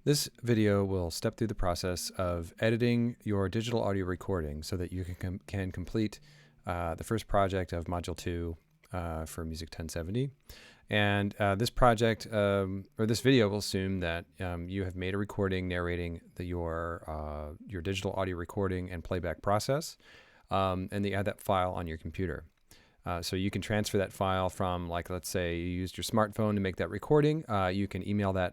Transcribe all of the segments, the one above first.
This video will step through the process of editing your digital audio recording so that you can complete the first project of Module 2 for Music 1070. And this project, or this video, will assume that you have made a recording narrating your digital audio recording and playback process, and that you have that file on your computer. So you can transfer that file from, like, let's say you used your smartphone to make that recording. You can email that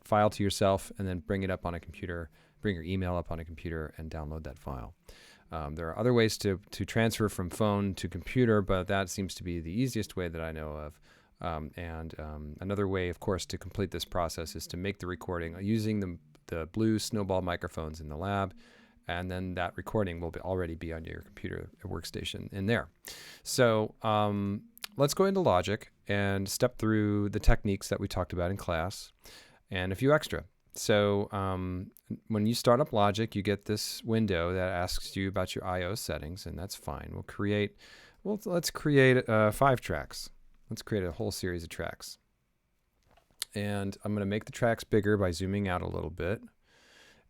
file to yourself and then bring it up on a computer, bring your email up on a computer and download that file. There are other ways to transfer from phone to computer, but that seems to be the easiest way that I know of. Another way, of course, to complete this process is to make the recording using the blue Snowball microphones in the lab. And then that recording will already be on your computer workstation in there. So let's go into Logic and step through the techniques that we talked about in class and a few extra. So when you start up Logic, you get this window that asks you about your I/O settings, and that's fine. Let's create 5 tracks. Let's create a whole series of tracks. And I'm going to make the tracks bigger by zooming out a little bit,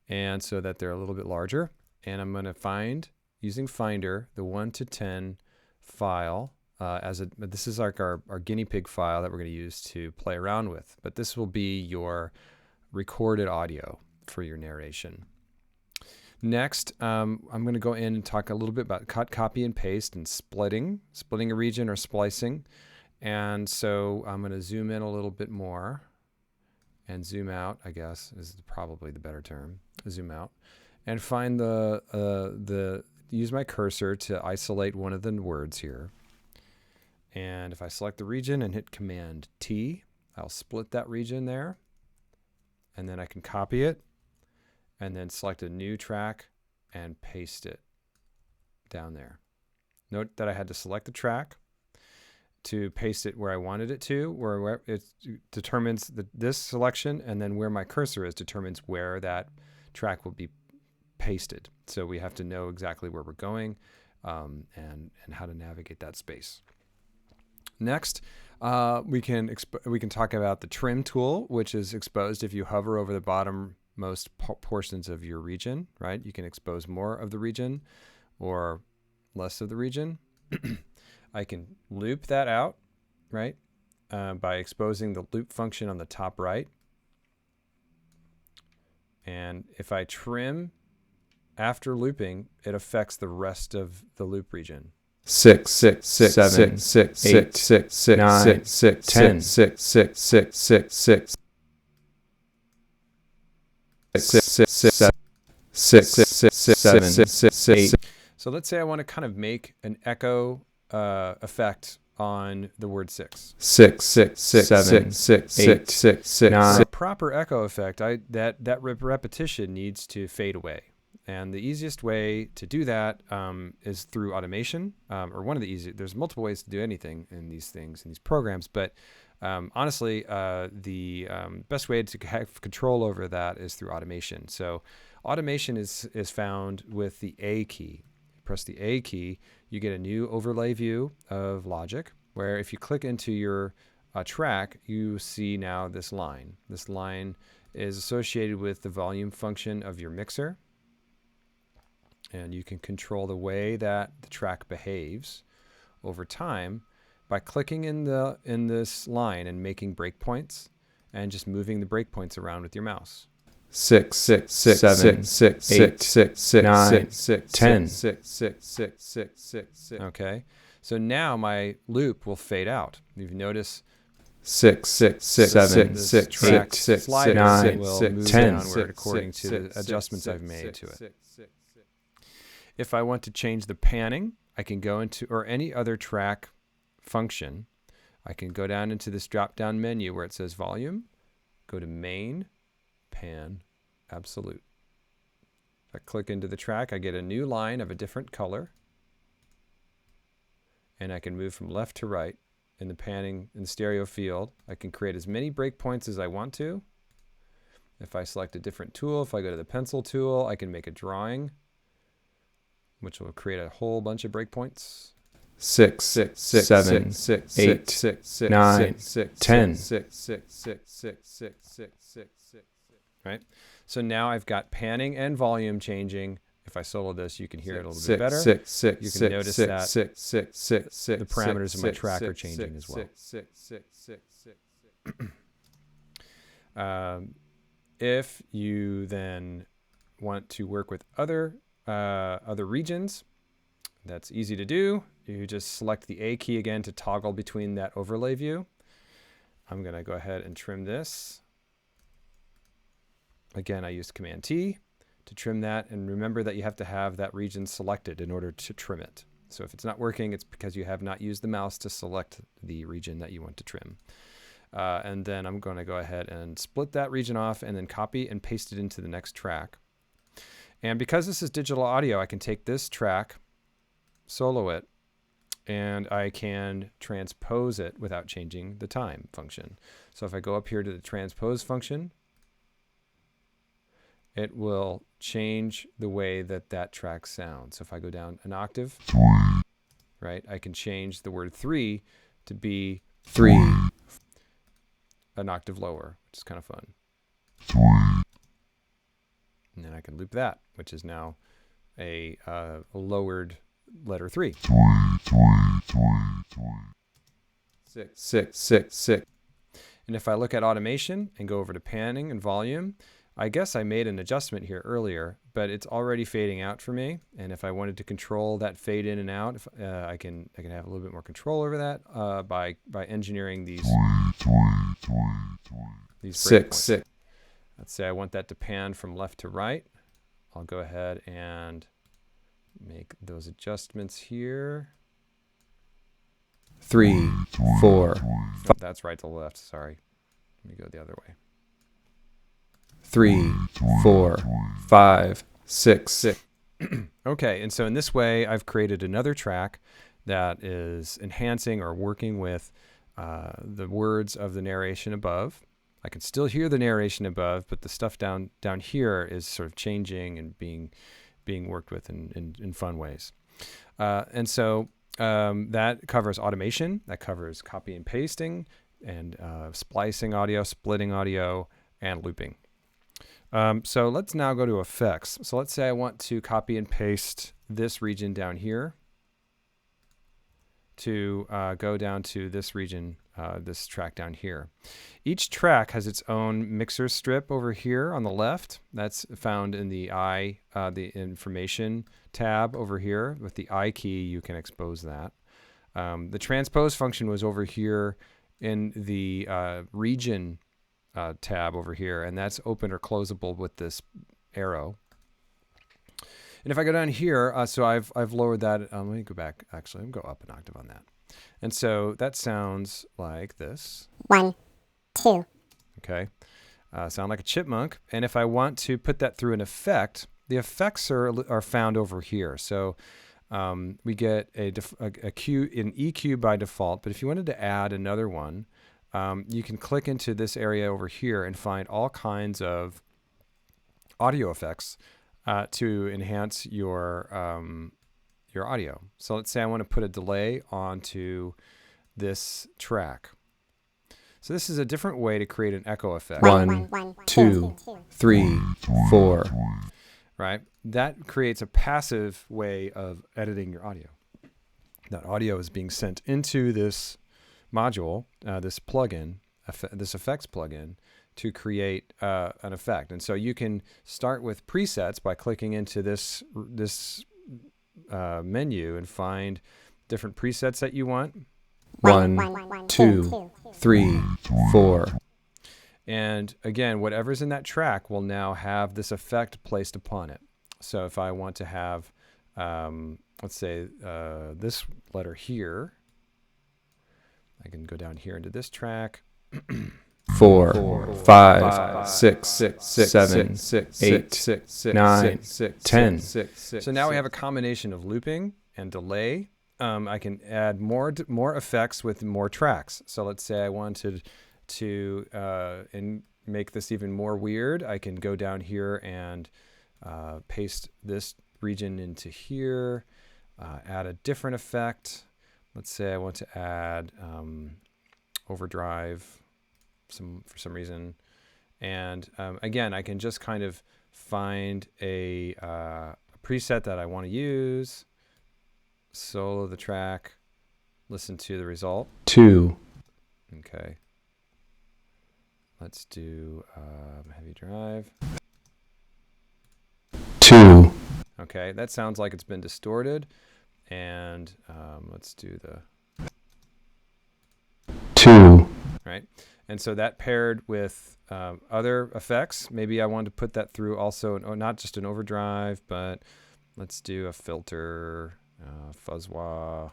and so that they're a little bit larger. And I'm going to find, using Finder, the 1 to 10 file. This is like our guinea pig file that we're going to use to play around with. But this will be your recorded audio for your narration. Next, I'm going to go in and talk a little bit about cut, copy, and paste, and splitting a region or splicing. And so I'm going to zoom in a little bit more. And zoom out, I guess, is probably the better term. Zoom out, and find use my cursor to isolate one of the words here. And if I select the region and hit Command T, I'll split that region there. And then I can copy it, and then select a new track and paste it down there. Note that I had to select the track to paste it where I wanted it to, where it determines this selection, and then where my cursor is determines where that track will be pasted. So we have to know exactly where we're going and how to navigate that space. Next, we can talk about the trim tool, which is exposed if you hover over the bottommost portions of your region, right? You can expose more of the region or less of the region. I can loop that out, right, by exposing the loop function on the top right. And if I trim after looping, it affects the rest of the loop region. 6 6 6 7 6 8 6 6 9 6 10 6 6 6 6 6 6 6 7 6 8. So let's say I want to kind of make an echo effect on the word 6. 6 6 6 7 6 6 6 6 9. The proper echo effect, that repetition needs to fade away. And the easiest way to do that is through automation, or one of the easiest. There's multiple ways to do anything in these things, in these programs, but honestly, the best way to have control over that is through automation. So automation is found with the A key. Press the A key, you get a new overlay view of Logic, where if you click into your track, you see now this line. This line is associated with the volume function of your mixer, and you can control the way that the track behaves over time by clicking in this line and making breakpoints and just moving the breakpoints around with your mouse. 6 6 6 7 6 6 6 6 9 6 10 6 6 6 6 6. Okay, so now my loop will fade out. You've noticed 6 6 6 7 6 6 6 9 will 6 move 10 downward according to the adjustments I've made to it. If I want to change the panning, I can go into, or any other track function, I can go down into this drop-down menu where it says volume, go to main, pan, absolute. If I click into the track, I get a new line of a different color, and I can move from left to right in the panning in the stereo field. I can create as many breakpoints as I want to. If I select a different tool, if I go to the pencil tool, I can make a drawing, which will create a whole bunch of breakpoints. 6 6 6 7 6 8 6 9 6 10 6 6 6 6 6 6 6 6. right? So now I've got panning and volume changing. If I solo this, you can hear it a little bit better. You can notice that the parameters of my track are changing as well. If you then want to work with other regions, that's easy to do. You just select the A key again to toggle between that overlay view. I'm going to go ahead and trim this. Again, I used Command T to trim that. And remember that you have to have that region selected in order to trim it. So if it's not working, it's because you have not used the mouse to select the region that you want to trim. And then I'm going to go ahead and split that region off and then copy and paste it into the next track. And because this is digital audio, I can take this track, solo it, and I can transpose it without changing the time function. So if I go up here to the transpose function, it will change the way that that track sounds. So if I go down an octave, right, I can change the word 3 to be 3, an octave lower, which is kind of fun. And then I can loop that, which is now a lowered letter 3. 6. And if I look at automation and go over to panning and volume, I guess I made an adjustment here earlier, but it's already fading out for me. And if I wanted to control that fade in and out, I can have a little bit more control over that by engineering these breakpoints. Let's say I want that to pan from left to right. I'll go ahead and make those adjustments here. 3, 4. That's right to left. Sorry. Let me go the other way. 3, 4, 5, 6. Okay, and so in this way, I've created another track that is enhancing or working with the words of the narration above. I can still hear the narration above, but the stuff down here is sort of changing and being worked with in fun ways. And so that covers automation, that covers copy and pasting, and splicing audio, splitting audio, and looping. So let's now go to effects. So let's say I want to copy and paste this region down here to go down to this region, this track down here. Each track has its own mixer strip over here on the left. That's found in the the information tab over here. With the I key, you can expose that. The transpose function was over here in the region tab over here, and that's open or closable with this arrow. And if I go down here, so I've lowered that. Let me go back. Actually, I'm going to go up an octave on that. And so that sounds like this. 1, 2. Okay. Sound like a chipmunk. And if I want to put that through an effect, the effects are found over here. So we get a Q in EQ by default. But if you wanted to add another one, you can click into this area over here and find all kinds of audio effects to enhance your audio. So let's say I want to put a delay onto this track. So this is a different way to create an echo effect. 1, 2, 3, 4. Right? That creates a passive way of editing your audio. That audio is being sent into this module, this plugin, this effects plugin, to create an effect. And so you can start with presets by clicking into this menu and find different presets that you want. 1, 2, 3, 4. And again, whatever's in that track will now have this effect placed upon it. So if I want to have, let's say, this letter here, I can go down here into this track. 4, 5, 6, 7, 8, 9, 10. So now we have a combination of looping and delay. I can add more effects with more tracks. So let's say I wanted to make this even more weird. I can go down here and paste this region into here, add a different effect. Let's say I want to add overdrive for some reason, And again, I can just kind of find a preset that I want to use, solo the track, listen to the result. 2. Okay. Let's do heavy drive. 2. Okay, that sounds like it's been distorted. And let's do the 2. right. And so that paired with other effects, maybe I wanted to put that through also, not just an overdrive, but let's do a filter, fuzz wah.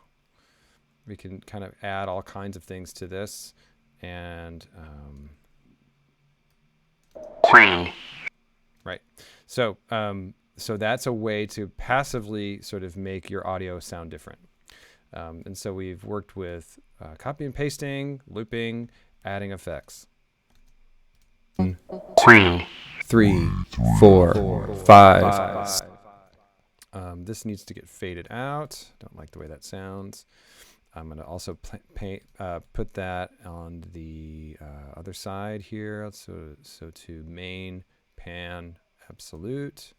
We can kind of add all kinds of things to this. And 3. right. So so that's a way to passively sort of make your audio sound different. And so we've worked with copy and pasting, looping, adding effects. 2, 3, 4, 5. This needs to get faded out. Don't like the way that sounds. I'm going to also put that on the other side here. So to main, pan, absolute.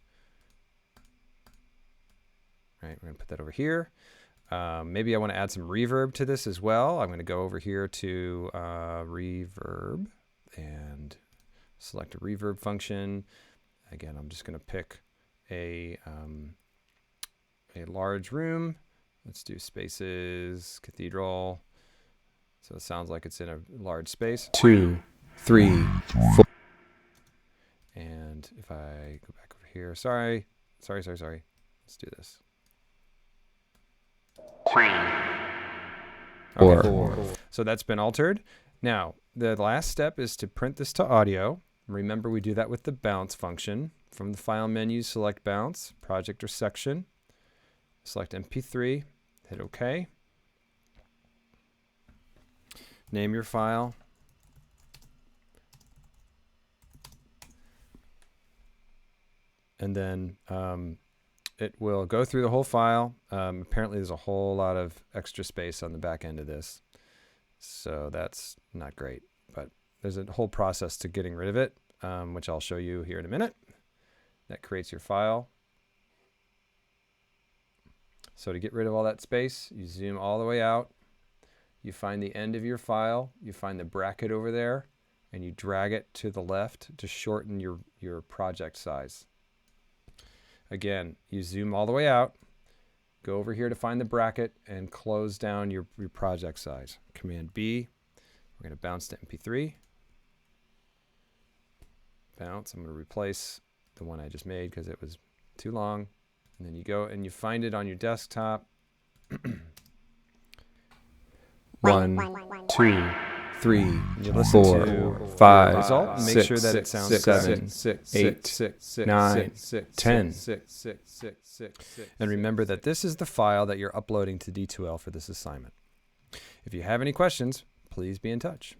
Right, we're going to put that over here. Maybe I want to add some reverb to this as well. I'm going to go over here to reverb and select a reverb function. Again, I'm just going to pick a large room. Let's do spaces, cathedral. So it sounds like it's in a large space. 2, 3, 4. And if I go back over here, sorry. Let's do this. 3, Okay. 4. So that's been altered. Now, the last step is to print this to audio. Remember, we do that with the bounce function. From the file menu, select bounce, project or section. Select MP3, hit OK. Name your file. And then it will go through the whole file. Apparently, there's a whole lot of extra space on the back end of this. So that's not great. But there's a whole process to getting rid of it, which I'll show you here in a minute. That creates your file. So to get rid of all that space, you zoom all the way out. You find the end of your file. You find the bracket over there, and you drag it to the left to shorten your project size. Again, you zoom all the way out, go over here to find the bracket, and close down your project size. Command B. We're going to bounce to MP3. Bounce. I'm going to replace the one I just made because it was too long. And then you go and you find it on your desktop. 1, 2, 3, You listen 4, to 5, result and make 6, sure that it sounds 7, 8, 9, 10. And remember that this is the file that you're uploading to D2L for this assignment. If you have any questions, please be in touch.